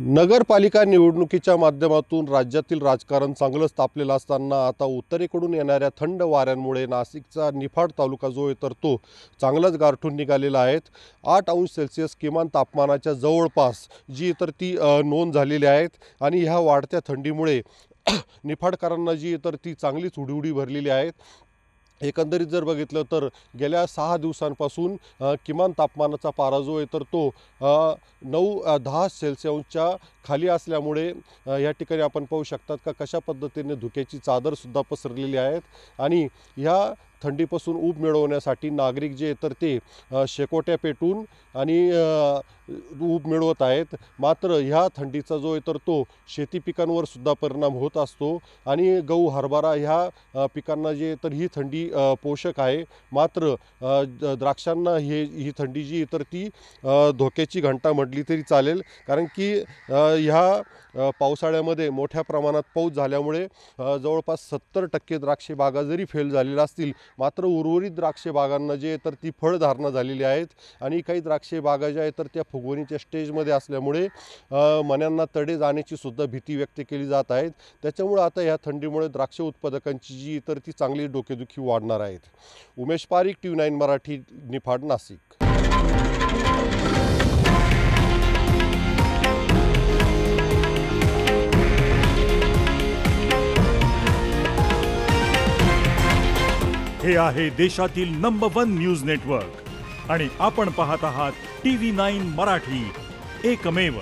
नगरपालिका निवडणुकीच्या माध्यमातून राज्यातील राजकारण चांगलंच तापलेलं असताना आता उत्तरेकडून येणाऱ्या थंड वाऱ्यांमुळे नाशिकचा निफाड तालुका जो आहे तर तो चांगलाच गारठून निघालेला आहे। 8 अंश सेल्सिअस किमान तापमानाच्या जवळपास जी तर ती नोंद झालेली आहेत आणि ह्या वाढत्या थंडीमुळे निफाडकरांना जी तर ती चांगलीच उडीउडी भरलेली आहे। एकंदरीत जर बघितलं तर गेल्या 6 दिवसांपासून किमान तापमानाचा पारा जो आहे तर तो 9-10 सेल्सिअसच्या खाली असल्यामुळे या ठिकाणी आपण पाहू शकतात का कशा पद्धतीने धुक्याची चादरसुद्धा पसरलेली आहेत आणि ह्या थंडीपासून ऊब मिळवण्यासाठी नागरिक जे तर ते शेकोट्या पेटून आणि ऊब मिळवत आहेत। मात्र ह्या थंडीचा जो आहे तर तो शेती पिकांवर सुद्धा परिणाम होत असतो आणि गहू हरभरा ह्या पिकांना जे तर ही थंडी पोषक आहे। मात्र द्राक्षांना ही थंडी जी तर ती धोक्याची घंटा म्हटली तरी चालेल, कारण की ह्या पावसाळ्यामध्ये मोठ्या प्रमाणात पाऊस झाल्यामुळे जवळपास 70% द्राक्षे बागा जरी फेल झालेल्या असतील मात्र उर्वरित द्राक्षे बागांना जे तर ती फळधारणा झालेली आहेत आणि काही द्राक्षे बागा ज्या आहेत तर त्या फुगवणीच्या स्टेजमध्ये असल्यामुळे मण्यांना तडे जाण्याची सुद्धा भीती व्यक्त केली जात आहे। त्याच्यामुळे आता ह्या थंडीमुळे द्राक्ष उत्पादकांची जी तर ती चांगली डोकेदुखी वाढणार आहेत। उमेश पारिक, TV9 मराठी, निफाड, नाशिक। हे आहे देशातील नंबर 1 न्यूज नेटवर्क आणि आपण पाहत आहात TV9 मराठी, एकमेव।